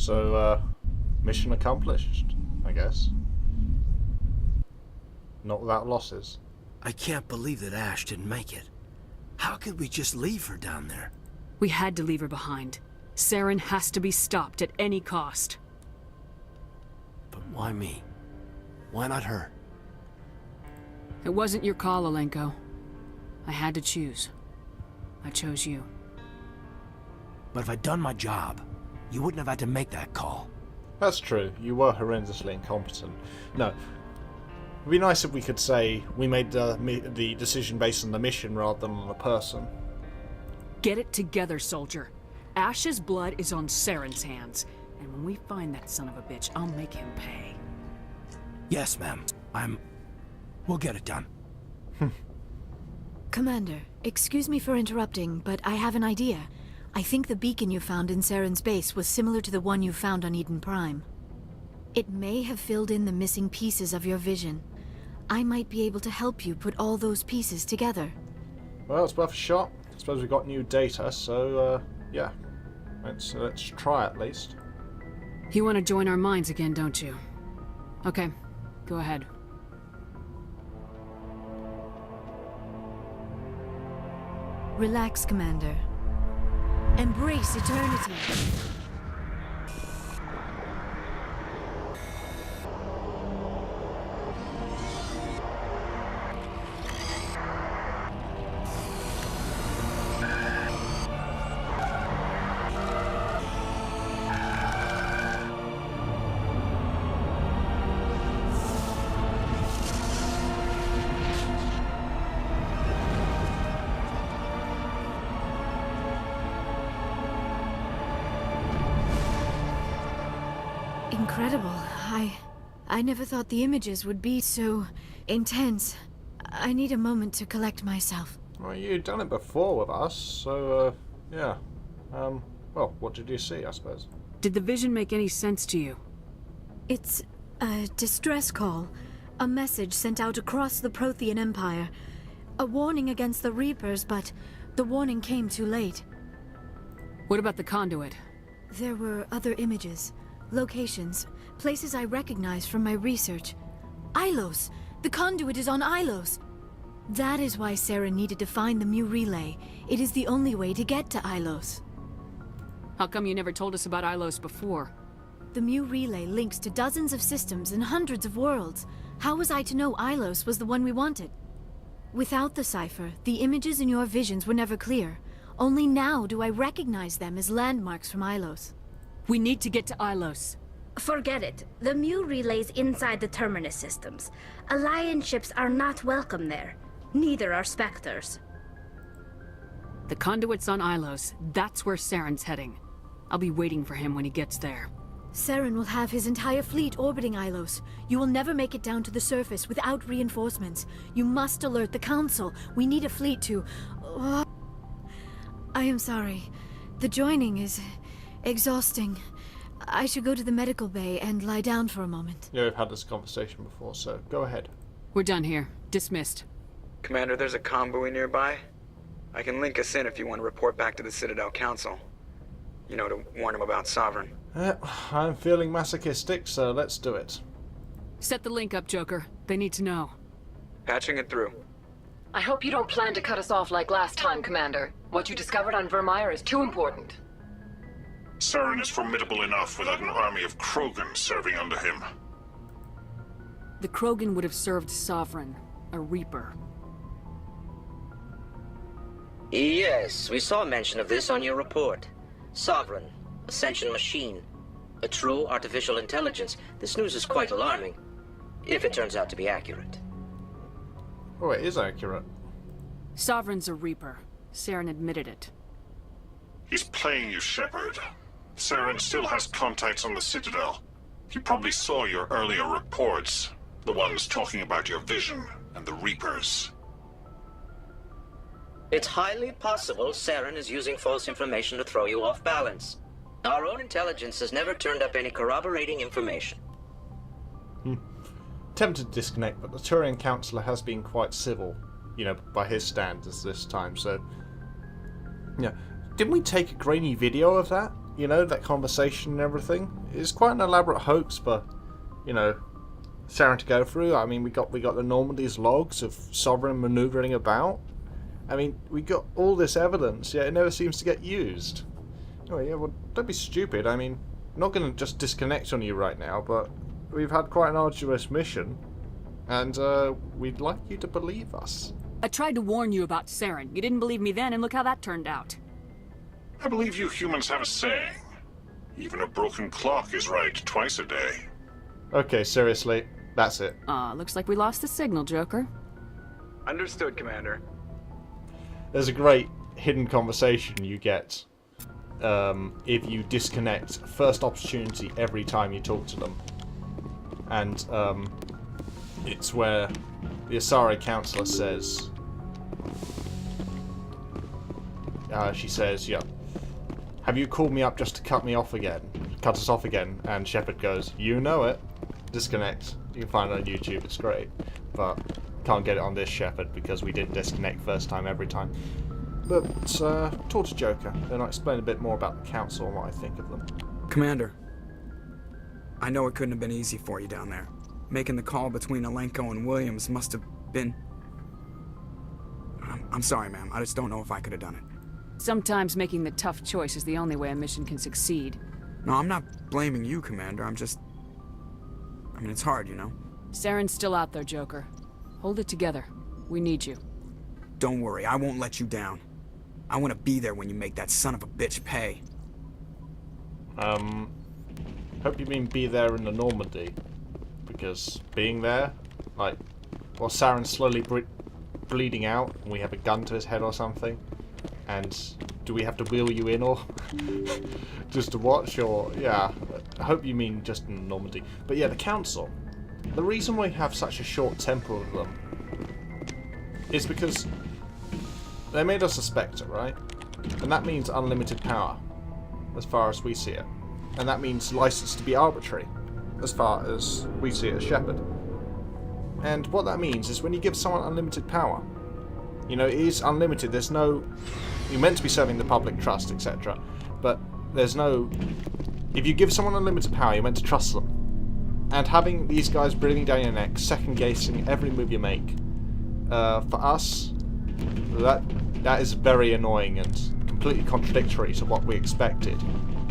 So, mission accomplished, I guess. Not without losses. I can't believe that Ash didn't make it. How could we just leave her down there? We had to leave her behind. Saren has to be stopped at any cost. But why me? Why not her? It wasn't your call, Alenko. I had to choose. I chose you. But if I'd done my job, you wouldn't have had to make that call. That's true. You were horrendously incompetent. No. It'd be nice if we could say we made the decision based on the mission rather than on the person. Get it together, soldier. Ash's blood is on Saren's hands. And when we find that son of a bitch, I'll make him pay. Yes, ma'am. We'll get it done. Commander, excuse me for interrupting, but I have an idea. I think the beacon you found in Saren's base was similar to the one you found on Eden Prime. It may have filled in the missing pieces of your vision. I might be able to help you put all those pieces together. Well, it's worth a shot. I suppose we've got new data, so, yeah. Let's try at least. You want to join our minds again, don't you? Okay, go ahead. Relax, Commander. Embrace eternity. Incredible. I never thought the images would be so intense. I need a moment to collect myself. Well, you've done it before with us, so, yeah. Well, what did you see, I suppose? Did the vision make any sense to you? It's a distress call. A message sent out across the Prothean Empire. A warning against the Reapers, but the warning came too late. What about the conduit? There were other images. Locations, places I recognize from my research. Ilos! The conduit is on Ilos! That is why Saren needed to find the Mu Relay. It is the only way to get to Ilos. How come you never told us about Ilos before? The Mu Relay links to dozens of systems and hundreds of worlds. How was I to know Ilos was the one we wanted? Without the cipher, the images in your visions were never clear. Only now do I recognize them as landmarks from Ilos. We need to get to Ilos. Forget it. The Mu relay's inside the Terminus systems. Alliance ships are not welcome there. Neither are Spectres. The conduit's on Ilos. That's where Saren's heading. I'll be waiting for him when he gets there. Saren will have his entire fleet orbiting Ilos. You will never make it down to the surface without reinforcements. You must alert the Council. We need a fleet to... I am sorry. The joining is... exhausting. I should go to the medical bay and lie down for a moment. Yeah, we've had this conversation before, so go ahead. We're done here. Dismissed. Commander, there's a convoy nearby. I can link us in if you want to report back to the Citadel Council. You know, to warn them about Sovereign. I'm feeling masochistic, so let's do it. Set the link up, Joker. They need to know. Patching it through. I hope you don't plan to cut us off like last time, Commander. What you discovered on Vermeer is too important. Saren is formidable enough without an army of Krogan serving under him. The Krogan would have served Sovereign, a Reaper. Yes, we saw mention of this on your report. Sovereign, Ascension machine, a true artificial intelligence. This news is quite alarming, if it turns out to be accurate. Oh, it is accurate. Sovereign's a Reaper. Saren admitted it. He's playing you, Shepard. Saren still has contacts on the Citadel. He probably saw your earlier reports. The ones talking about your vision and the Reapers. It's highly possible Saren is using false information to throw you off balance. Our own intelligence has never turned up any corroborating information. Tempted to disconnect, but the Turian Councillor has been quite civil, you know, by his standards this time, so... Yeah. Didn't we take a grainy video of that? you know, that conversation and everything is quite an elaborate hoax for, you know, Saren to go through. I mean, we got the Normandy's logs of Sovereign manoeuvring about. I mean, we got all this evidence, yet it never seems to get used. Oh yeah, well, don't be stupid. I mean, I'm not going to just disconnect on you right now, but we've had quite an arduous mission, and we'd like you to believe us. I tried to warn you about Saren. You didn't believe me then, and look how that turned out. I believe you humans have a saying. Even a broken clock is right twice a day. Okay, seriously, that's it. Looks like we lost the signal, Joker. Understood, Commander. There's a great hidden conversation you get if you disconnect first opportunity every time you talk to them. And it's where the Asari counselor says, she says, yeah, have you called me up just to cut us off again? And Shepard goes, you know it. Disconnect. You can find it on YouTube, it's great. But can't get it on this, Shepard, because we didn't disconnect first time every time. But talk to Joker, then I'll explain a bit more about the Council and what I think of them. Commander, I know it couldn't have been easy for you down there. Making the call between Alenko and Williams must have been... I'm sorry, ma'am. I just don't know if I could have done it. Sometimes making the tough choice is the only way a mission can succeed. No, I'm not blaming you, Commander. I'm just... I mean, it's hard, you know? Saren's still out there, Joker. Hold it together. We need you. Don't worry, I won't let you down. I want to be there when you make that son of a bitch pay. Hope you mean be there in the Normandy. Because being there, like, while Saren's slowly bleeding out, and we have a gun to his head or something, and do we have to wheel you in or just to watch, or, yeah, I hope you mean just in Normandy. But yeah, the Council. The reason we have such a short temper with them is because they made us a Spectre, right? And that means unlimited power, as far as we see it. And that means license to be arbitrary, as far as we see it as Shepard. And what that means is when you give someone unlimited power, you know, it is unlimited, there's no... You're meant to be serving the public trust, etc. But there's no... If you give someone unlimited power, you're meant to trust them. And having these guys breathing down your neck, second-guessing every move you make, for us, that is very annoying and completely contradictory to what we expected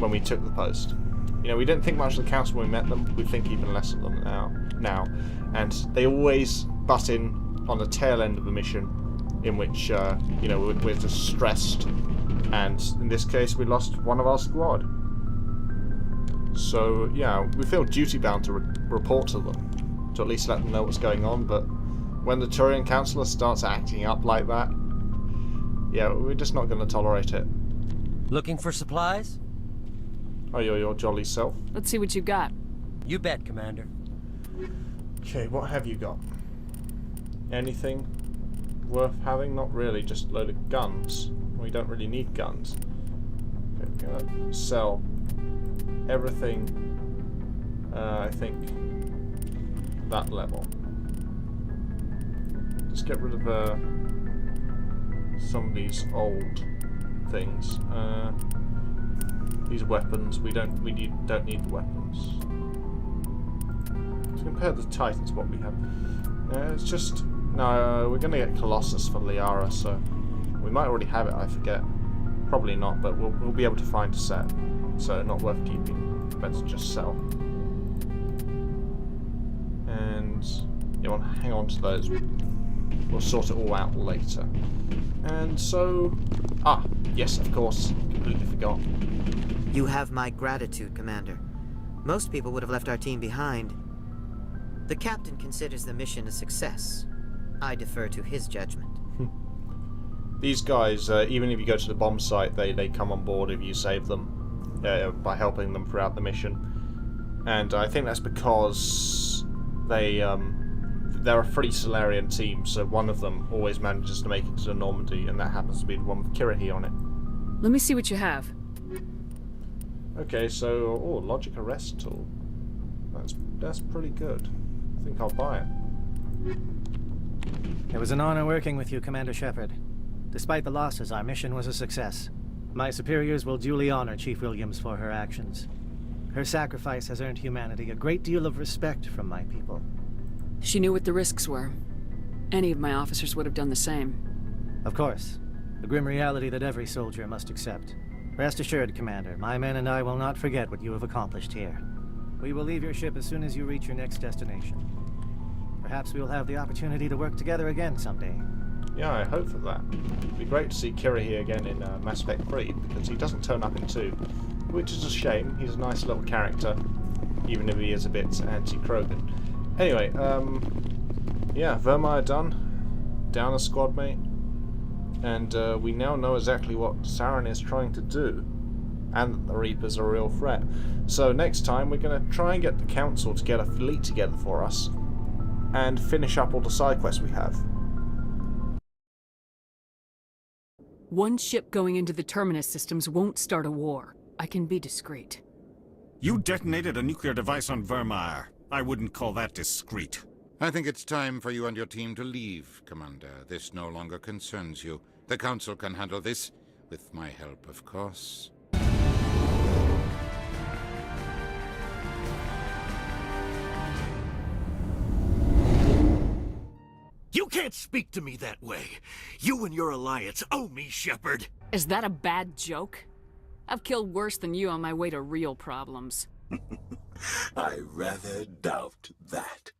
when we took the post. You know, we didn't think much of the Council when we met them, we think even less of them now. And they always butt in on the tail end of a mission in which, you know, we're just stressed. And in this case, we lost one of our squad. So, yeah, we feel duty-bound to report to them, to at least let them know what's going on, but when the Turian Councillor starts acting up like that, yeah, we're just not going to tolerate it. Looking for supplies? Oh, you're your jolly self. Let's see what you've got. You bet, Commander. Okay, what have you got? Anything worth having? Not really, just a load of guns. We don't really need guns. Okay, we're gonna sell everything, I think, that level. Let's get rid of some of these old things. These weapons, we don't need the weapons. To compare the Titans, what we have. It's just no. We're gonna get Colossus for Liara, so we might already have it. I forget. Probably not, but we'll be able to find a set. So not worth keeping. Better just sell. And you want to hang on to those. We'll sort it all out later. And so, yes, of course, completely forgot. You have my gratitude, Commander. Most people would have left our team behind. The captain considers the mission a success. I defer to his judgment. These guys, even if you go to the bomb site, they come on board if you save them by helping them throughout the mission. And I think that's because they're a Free Solarian team, so one of them always manages to make it to the Normandy, and that happens to be the one with Kirahi on it. Let me see what you have. Okay, so logic arrest tool. That's pretty good. I think I'll buy it. It was an honor working with you, Commander Shepard. Despite the losses, our mission was a success. My superiors will duly honor Chief Williams for her actions. Her sacrifice has earned humanity a great deal of respect from my people. She knew what the risks were. Any of my officers would have done the same. Of course. The grim reality that every soldier must accept. Rest assured, Commander, my men and I will not forget what you have accomplished here. We will leave your ship as soon as you reach your next destination. Perhaps we will have the opportunity to work together again someday. Yeah, I hope for that. It'd be great to see Kirihir again in Mass Effect 3, because he doesn't turn up in 2, which is a shame. He's a nice little character, even if he is a bit anti-Krogan. Anyway, yeah, Vermeer done. Down a squad mate. And we now know exactly what Saren is trying to do, and that the Reapers are a real threat. So next time we're going to try and get the Council to get a fleet together for us, and finish up all the side quests we have. One ship going into the Terminus systems won't start a war. I can be discreet. You detonated a nuclear device on Vermeer. I wouldn't call that discreet. I think it's time for you and your team to leave, Commander. This no longer concerns you. The Council can handle this, with my help, of course. You can't speak to me that way. You and your alliance owe me, Shepard. Is that a bad joke? I've killed worse than you on my way to real problems. I rather doubt that.